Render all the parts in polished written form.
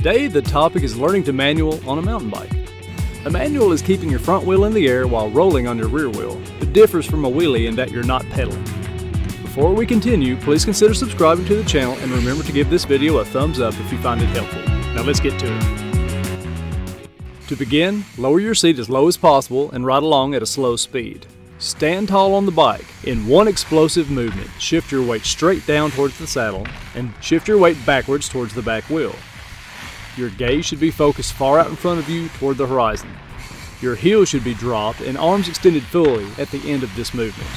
Today, the topic is learning to manual on a mountain bike. A manual is keeping your front wheel in the air while rolling on your rear wheel. It differs from a wheelie in that you're not pedaling. Before we continue, please consider subscribing to the channel and remember to give this video a thumbs up if you find it helpful. Now let's get to it. To begin, lower your seat as low as possible and ride along at a slow speed. Stand tall on the bike. In one explosive movement, shift your weight straight down towards the saddle and shift your weight backwards towards the back wheel. Your gaze should be focused far out in front of you toward the horizon. Your heels should be dropped and arms extended fully at the end of this movement.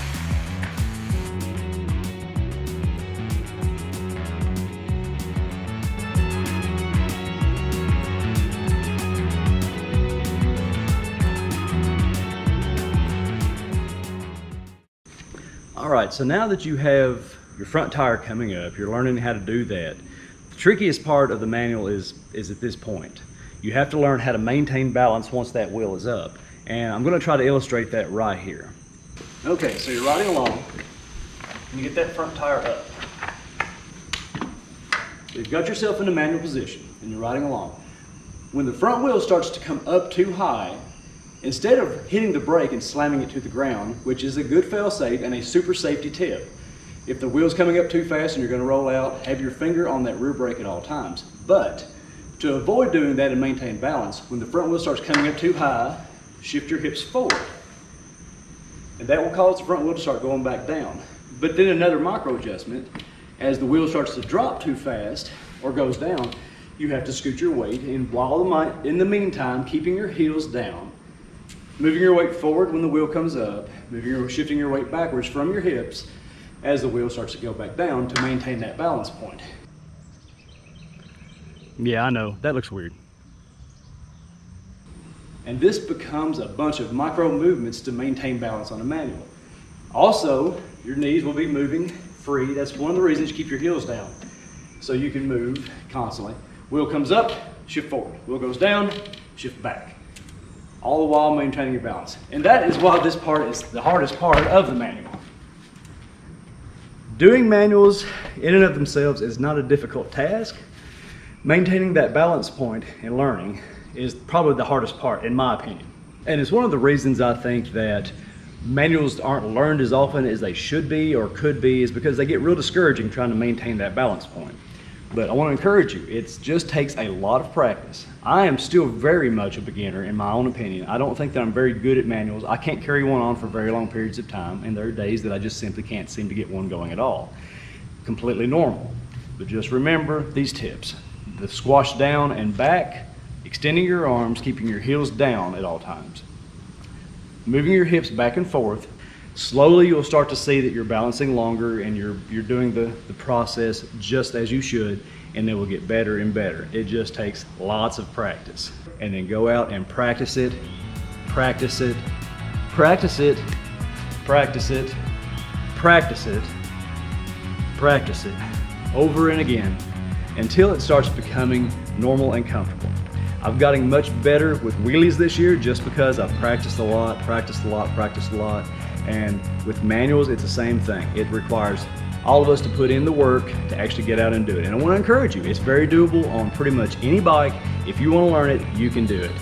Alright, so now that you have your front tire coming up, you're learning how to do that. The trickiest part of the manual is at this point. You have to learn how to maintain balance once that wheel is up. And I'm going to try to illustrate that right here. Okay, so you're riding along and you get that front tire up. You've got yourself in a manual position and you're riding along. When the front wheel starts to come up too high, instead of hitting the brake and slamming it to the ground, which is a good fail-safe and a super safety tip, if the wheel's coming up too fast and you're going to roll out, have your finger on that rear brake at all times. But to avoid doing that and maintain balance, when the front wheel starts coming up too high, shift your hips forward. And that will cause the front wheel to start going back down. But then another micro adjustment, as the wheel starts to drop too fast or goes down, you have to scoot your weight in in the meantime, keeping your heels down, moving your weight forward when the wheel comes up, shifting your weight backwards from your hips as the wheel starts to go back down to maintain that balance point. Yeah, I know, that looks weird. And this becomes a bunch of micro movements to maintain balance on a manual. Also, your knees will be moving free. That's one of the reasons you keep your heels down, so you can move constantly. Wheel comes up, shift forward. Wheel goes down, shift back. All the while maintaining your balance. And that is why this part is the hardest part of the manual. Doing manuals in and of themselves is not a difficult task. Maintaining that balance point and learning is probably the hardest part, in my opinion. And it's one of the reasons I think that manuals aren't learned as often as they should be or could be, is because they get real discouraging trying to maintain that balance point. But I want to encourage you, it just takes a lot of practice. I am still very much a beginner in my own opinion. I don't think that I'm very good at manuals. I can't carry one on for very long periods of time, and there are days that I just simply can't seem to get one going at all. Completely normal. But just remember these tips. The squash down and back, extending your arms, keeping your heels down at all times. Moving your hips back and forth. Slowly you'll start to see that you're balancing longer and you're doing the process just as you should, and it will get better and better. It just takes lots of practice. And then go out and practice it, practice it, practice it, practice it, practice it, practice it, over and again, until it starts becoming normal and comfortable. I've gotten much better with wheelies this year just because I've practiced a lot, practiced a lot, practiced a lot. And with manuals, it's the same thing. It requires all of us to put in the work to actually get out and do it. And I want to encourage you, it's very doable on pretty much any bike. If you want to learn it, you can do it.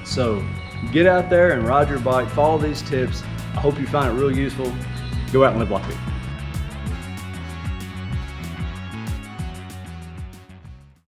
So get out there and ride your bike, follow these tips. I hope you find it real useful. Go out and live like me.